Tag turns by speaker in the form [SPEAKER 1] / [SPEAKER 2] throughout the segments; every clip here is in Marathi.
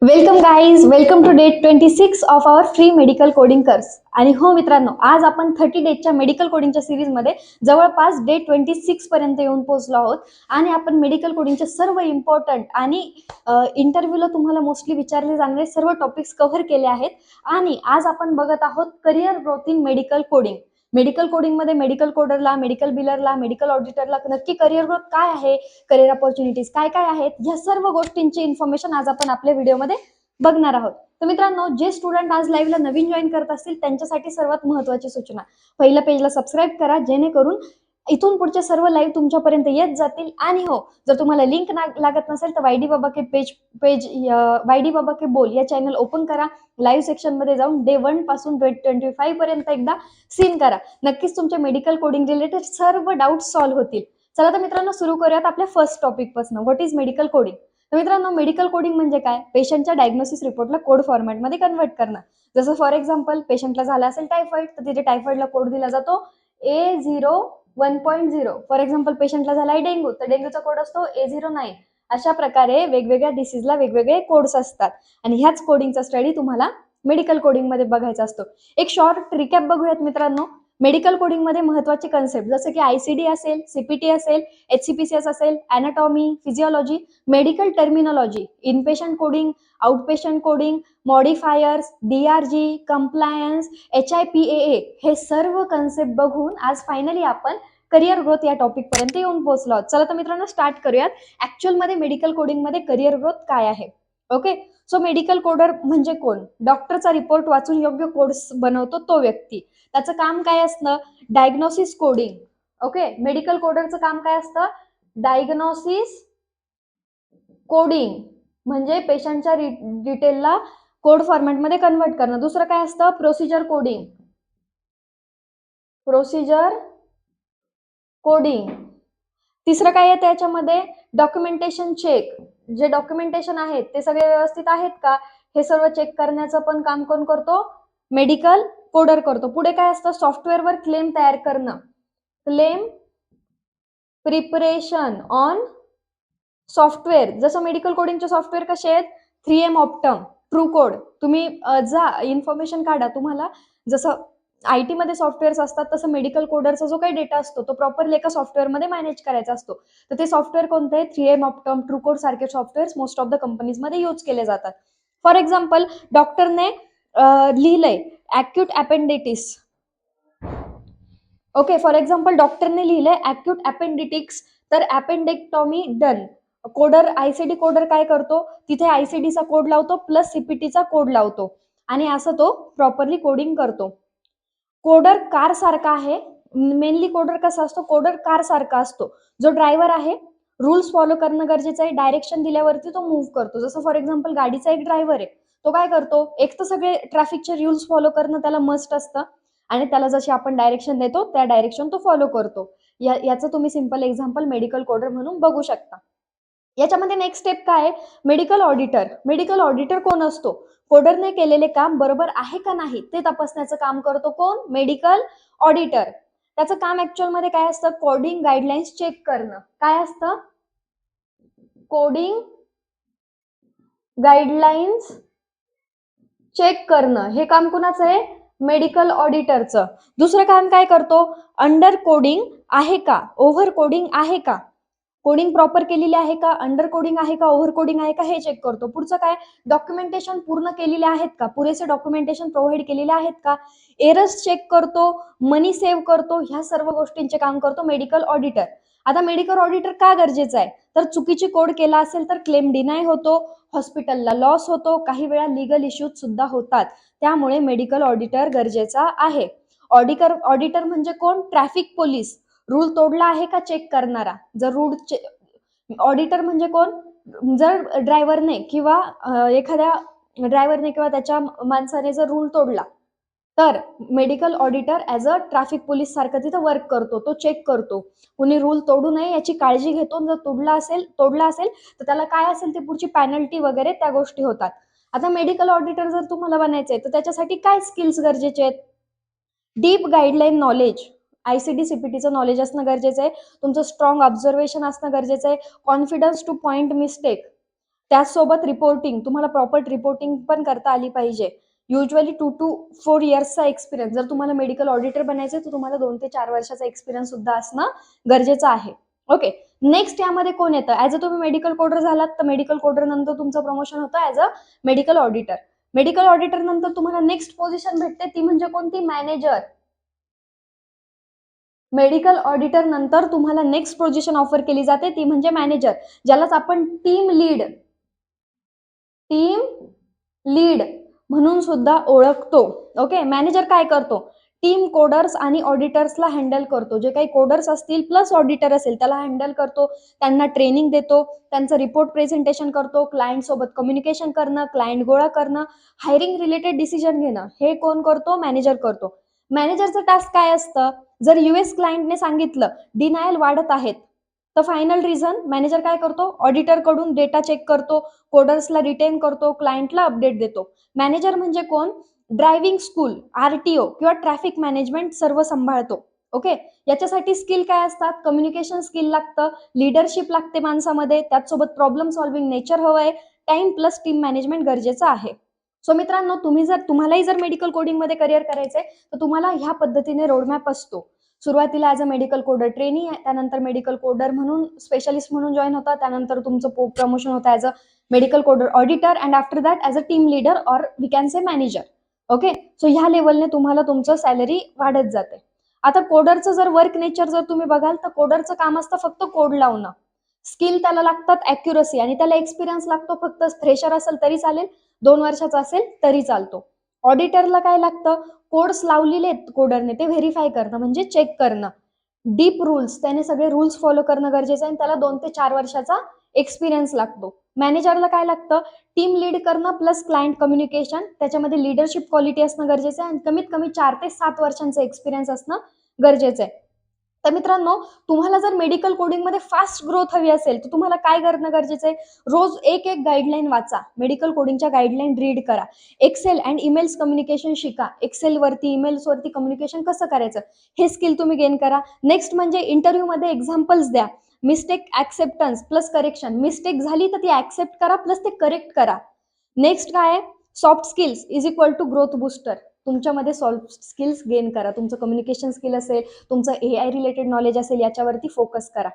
[SPEAKER 1] Welcome guys, welcome to day 26 of our free medical coding course. आणि हो मित्रांनो, आज आपण 30 डेजच्या मेडिकल कोडिंगच्या सिरीजमध्ये जवळपास डे 26 पर्यंत येऊन पोहोचलो आहोत. आणि आपण मेडिकल कोडिंगचे सर्व इम्पॉर्टंट आणि इंटरव्ह्यूला तुम्हाला मोस्टली विचारले जाणारे सर्व टॉपिक्स कव्हर केले आहेत. आणि आज आपण बघत आहोत career growth in medical coding. Medical coding मध्ये मेडिकल कोडरला, मेडिकल बिलरला, मेडिकल ऑडिटरला नक्की करिअर ग्रोथ काय आहे, करिअर अपॉर्च्युनिटीज काय काय आहेत, या सर्व गोष्टींची इन्फॉर्मेशन आज आपण आपल्या व्हिडिओमध्ये बघणार आहोत. तर मित्रांनो, जे स्टुडंट आज लाईव्हला नवीन जॉईन करत असतील त्यांच्यासाठी सर्वात महत्त्वाची सूचना, पहिल्या पेजला सबस्क्राईब करा, जेणेकरून इथून पुढचे सर्व लाईव्ह तुमच्यापर्यंत येत जातील. आणि हो, जर तुम्हाला लिंक लागत नसेल तर वायडी बाबा के पेज वायडी बाबा के बोल या चॅनल ओपन करा. लाईव्ह सेक्शन मध्ये जाऊन डे 1 पासून 25 पर्यंत एकदा सीन करा. नक्कीच तुमचे मेडिकल कोडिंग रिलेटेड सर्व डाऊट सॉल्व्ह होतील. चला तर मित्रांनो, सुरू करूयात आपल्या फर्स्ट टॉपिक पासून. What is medical coding? तर मित्रांनो, मेडिकल कोडिंग म्हणजे काय? पेशंटच्या डायग्नोसिस रिपोर्टला कोड फॉर्मॅटमध्ये कन्वर्ट करणं. जसं फॉर एक्झाम्पल, पेशंटला झाला असेल टायफॉइड, तर तिथे टायफॉइडला कोड दिला जातो A01.0. फॉर एक्झाम्पल, पेशंटला झालाय डेंग्यू, तर डेंग्यूचा कोड असतो A09. अशा प्रकारे वेगवेगळ्या डिसीजला वेगवेगळे कोड्स असतात. आणि ह्याच कोडिंगचा स्टडी तुम्हाला मेडिकल कोडिंग मध्ये बघायचा असतो. एक शॉर्ट रिकॅप बघूयात मित्रांनो. मेडिकल कोडिंग मध्ये महत्वाचे कन्सेप्ट जसं की आयसीडी असेल, सीपीटी असेल, HCPCS असेल, anatomy, physiology, medical terminology, inpatient coding, outpatient coding, modifiers, DRG, compliance, HIPAA, हे सर्व कन्सेप्ट बघून आज फायनली आपण करिअर ग्रोथ या टॉपिक पर्यंत येऊन पोहोचलो आहोत. चला तर मित्रांनो, स्टार्ट करूयात. ऍक्च्युअल मध्ये मेडिकल कोडिंग मध्ये करिअर ग्रोथ काय आहे. ओके, सो मेडिकल कोडर म्हणजे कोण? डॉक्टरचा रिपोर्ट वाचून योग्य कोड्स बनवतो तो व्यक्ती. त्याचं काम काय असतं? Diagnosis coding. ओके, मेडिकल कोडरचं काम काय असतं? डायग्नोसिस कोडिंग म्हणजे पेशंटच्या डिटेलला कोड फॉर्मॅटमध्ये कन्वर्ट करणं. दुसरं काय असतं? Procedure coding. Procedure coding. तिसरं काय आहे त्याच्यामध्ये? Documentation check. जे डॉक्युमेंटेशन आहेत ते सगळे व्यवस्थित आहेत का, हे सर्व चेक करण्याचं पण काम कोण करतो? मेडिकल कोडर करतो. पुढे काय असतं? सॉफ्टवेअरवर क्लेम तयार करणं. Claim preparation on software. जसं मेडिकल कोडिंगचे सॉफ्टवेअर कसे आहेत? 3M Optum, true code. तुम्ही जा इन्फॉर्मेशन काढा. तुम्हाला जसं IT मध्ये सॉफ्टवेअर्स असतात तसं मेडिकल कोडरचा जो काही डेटा असतो तो प्रॉपरली एका सॉफ्टवेअरमध्ये मॅनेज करायचा असतो. तर ते सॉफ्टवेअर कोणते आहे? 3M ऑप्टम, ट्रू कोड सारखे सॉफ्टवेअर्स मोस्ट ऑफ द कंपनीजमध्ये यूज केले जातात. फॉर एक्झाम्पल, डॉक्टरने लिहिलंय अॅक्यूट अपेंडिटिस. ओके, फॉर एक्झाम्पल डॉक्टरने लिहिलंय अॅक्यूट अपेंडिटिक्स, तर अपेंडेक्टॉमी डन. कोडर, आयसीडी कोडर काय करतो? तिथे आयसीडीचा कोड लावतो प्लस सीपीटीचा कोड लावतो आणि असं तो प्रॉपरली कोडिंग करतो. कोडर कार सारखा आहे. मेनली कोडर कसा असतो? कोडर कार सारखा असतो. जो ड्रायव्हर आहे, रूल्स फॉलो करणं गरजेचं आहे. डायरेक्शन दिल्यावरती तो मूव्ह करतो. जसं फॉर एक्झाम्पल, गाडीचा एक ड्रायव्हर आहे, तो काय करतो? एक तर सगळे ट्रॅफिकचे रूल्स फॉलो करणं त्याला मस्ट असतं आणि त्याला जशी आपण डायरेक्शन देतो त्या डायरेक्शन तो फॉलो करतो. याचं तुम्ही सिंपल एक्झाम्पल मेडिकल कोडर म्हणून बघू शकता. याच्यामध्ये नेक्स्ट स्टेप काय आहे? Medical auditor. मेडिकल ऑडिटर कोण असतो? कोडरने केलेले काम बरोबर आहे का नाही ते तपासण्याचं काम करतो कोण? Medical auditor. त्याचं काम ऍक्च्युअल मध्ये काय असतं? कोडिंग गाईडलाईन्स चेक करणं. काय असतं? कोडिंग गाईडलाईन्स चेक करणं. हे काम कुणाचं आहे? मेडिकल ऑडिटरचं. दुसरं काम काय करतो? अंडर कोडिंग आहे का, ओव्हर कोडिंग आहे का, कोडिंग प्रॉपर केलेली आहे का, अंडर कोडिंग आहे का, ओव्हर कोडिंग आहे का, हे चेक करतो. पुढचं काय? डॉक्युमेंटेशन पूर्ण केलेले आहेत का, पुरेसे डॉक्युमेंटेशन प्रोव्हाइड केलेले आहेत का, एरर्स चेक करतो, मनी सेव्ह करतो. ह्या सर्व गोष्टींचे काम करतो मेडिकल ऑडिटर. आता मेडिकल ऑडिटर का गरजेचं आहे? तर चुकीची कोड केला असेल तर क्लेम डिनाय होतो, हॉस्पिटलला लॉस होतो, काही वेळा लीगल इश्यूज सुद्धा होतात. त्यामुळे मेडिकल ऑडिटर गरजेचा आहे. ऑडिटर म्हणजे कोण? Traffic police. रूल तोडला आहे का चेक करणारा. जर रूल ऑडिटर म्हणजे कोण? जर ड्रायव्हरने किंवा एखाद्या ड्रायव्हरने किंवा त्याच्या माणसाने जर रूल तोडला तर medical auditor as a traffic police सारखं तिथं वर्क करतो. तो चेक करतो, कुणी रूल तोडू नये याची काळजी घेतो. जर तोडला असेल तर त्याला काय असेल ते पुढची पॅनल्टी वगैरे त्या गोष्टी होतात. आता मेडिकल ऑडिटर जर तुम्हाला बनायचंय तर त्याच्यासाठी काय स्किल्स गरजेचे आहेत? डीप गाईडलाईन नॉलेज, आयसीडी सीपीटीचं नॉलेज असणं गरजेचं आहे. तुमचं स्ट्रॉंग ऑब्झर्वेशन असणं गरजेचं आहे. कॉन्फिडन्स टू पॉइंट मिस्टेक, त्याचसोबत रिपोर्टिंग, तुम्हाला प्रॉपर रिपोर्टिंग पण करता आली पाहिजे. युजली 2 to 4 इयर्सचा एक्सपिरियन्स. जर तुम्हाला मेडिकल ऑडिटर बनायचं तर तुम्हाला 2 ते 4 वर्षाचा एक्सपिरियन्स सुद्धा असणं गरजेचं आहे. ओके. नेक्स्ट यामध्ये कोण येतं? ऍज अ तुम्ही मेडिकल कोडर झालात तर मेडिकल कोडर नंतर तुमचं प्रमोशन होतं as a medical auditor. Medical auditor नंतर तुम्हाला नेक्स्ट पोझिशन भेटते ती म्हणजे कोणती? मॅनेजर. मेडिकल ऑडिटर नंतर तुम्हाला नेक्स्ट पोझिशन ऑफर केली जाते ती म्हणजे मॅनेजर, ज्यालाच आपण टीम लीड म्हणून सुद्धा ओळखतो. ओके. मॅनेजर काय करतो? टीम कोडर्स आणि ऑडिटर्सला हँडल करतो. जे काही कोडर्स असतील प्लस ऑडिटर असेल त्याला हँडल करतो, त्यांना ट्रेनिंग देतो, त्यांचं रिपोर्ट प्रेझेंटेशन करतो, क्लायंट सोबत कम्युनिकेशन करणं, क्लायंट गोळा करणं, हायरिंग रिलेटेड डिसिजन घेणं, हे कोण करतो? मॅनेजर करतो. मॅनेजरचं टास्क काय असतं? जर US क्लायंटने सांगितलं डिनायल वाढत आहेत, तर फायनल रिझन मॅनेजर काय करतो? ऑडिटर कडून डेटा चेक करतो, कोडर्सला रिटेन करतो, क्लायंटला अपडेट देतो. मॅनेजर म्हणजे कोण? ड्रायव्हिंग स्कूल, RTO किंवा ट्रॅफिक मॅनेजमेंट सर्व सांभाळतो. ओके. याच्यासाठी स्किल काय असतात? कम्युनिकेशन स्किल लागतं, लिडरशिप लागते माणसामध्ये, त्याचसोबत प्रॉब्लेम सॉल्व्हिंग नेचर हवंय, टाइम प्लस टीम मॅनेजमेंट गरजेचं आहे. सो मित्रांनो, तुम्हालाही जर मेडिकल कोडिंग मध्ये करिअर करायचंय तर तुम्हाला ह्या पद्धतीने रोडमॅप असतो. सुरुवातीला as a medical coder trainee, त्यानंतर मेडिकल कोडर म्हणून स्पेशलिस्ट म्हणून जॉईन होता, त्यानंतर तुमचं प्रमोशन होतं as a medical coder auditor and after that as a team leader or we can say manager. Okay. So ह्या लेवलने तुम्हाला तुमचं सॅलरी वाढत जाते. आता कोडरचं जर वर्क नेचर जर तुम्ही बघाल तर कोडरचं काम असतं फक्त कोड लावणं. स्किल त्याला लागतात ॲक्युरसी, आणि त्याला एक्सपिरियन्स लागतो. फक्त फ्रेशर असेल तरी चालेल, 2 वर्षाचा असेल तरी चालतो. ऑडिटरला काय लागतं? कोड्स लावलेले कोडरने ते व्हेरीफाय करणं म्हणजे चेक करणं. डीप रूल्स, त्याने सगळे रूल्स फॉलो करणं गरजेचं आहे आणि त्याला 2 ते 4 वर्षाचा एक्सपिरियन्स लागतो. मॅनेजरला काय लागतं? टीम लीड करणं प्लस क्लायंट कम्युनिकेशन, त्याच्यामध्ये लिडरशिप क्वालिटी असणं गरजेचं आहे आणि कमीत कमी 4 ते 7 वर्षांचं एक्सपिरियन्स असणं गरजेचं आहे. तर मित्रांनो, तुम्हाला जर मेडिकल कोडिंगमध्ये फास्ट ग्रोथ हवी असेल तर तुम्हाला काय करणं गरजेचं आहे? रोज एक गाईडलाईन वाचा, मेडिकल कोडिंगच्या गाईडलाईन रीड करा, एक्सेल अँड ईमेल्स कम्युनिकेशन शिका, एक्सेलवरती ईमेल्सवरती कम्युनिकेशन कसं करायचं हे स्किल तुम्ही गेन करा. नेक्स्ट म्हणजे इंटरव्ह्यूमध्ये एक्झाम्पल्स द्या, mistake acceptance plus correction. Mistake झाली तर ती ऍक्सेप्ट करा प्लस ते करेक्ट करा. नेक्स्ट काय आहे? Soft skills is equal to growth booster. तुमच्यामध्ये सॉफ्ट स्किल्स गेन करा. तुमचं कम्युनिकेशन स्किल असेल, तुमचं AI रिलेटेड नॉलेज असेल, याच्यावरती फोकस करा.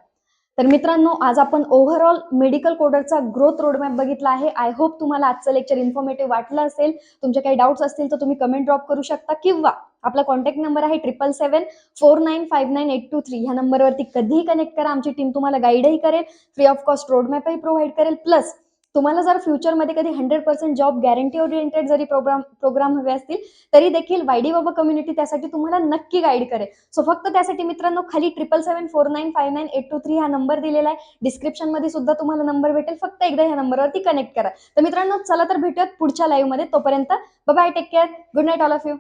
[SPEAKER 1] तर मित्रांनो, आज आपण ओव्हरऑल मेडिकल कोडरचा ग्रोथ रोडमॅप बघितला आहे. आय होप तुम्हाला आजचं लेक्चर इन्फॉर्मेटिव्ह वाटलं असेल. तुमचे काही डाऊट्स असतील तर तुम्ही कमेंट ड्रॉप करू शकता, किंवा आपला कॉन्टॅक्ट नंबर आहे 777495982 ह्या नंबरवरती कधीही कनेक्ट करा. आमची टीम तुम्हाला गाईडही करेल, फ्री ऑफ कॉस्ट रोडमॅपही प्रोव्हाइड करेल. प्लस तुम्हाला जर फ्युचरमध्ये कधी 100% जॉब गॅरंटी ओरिएंटेड जरी प्रोग्राम हवे असतील तरी देखील वायडी बाबा कम्युनिटी त्यासाठी तुम्हाला नक्की गाईड करेल. सो फक्त त्यासाठी मित्रांनो, खाली 777495982 हा नंबर दिलेला आहे. डिस्क्रिप्शन मध्ये सुद्धा तुम्हाला नंबर भेटेल. फक्त एकदा ह्या नंबरवरती कनेक्ट करा. तर मित्रांनो, चला तर भेटूयात पुढच्या लाईव्ह मध्ये. तोपर्यंत bye, take care, good night all of you.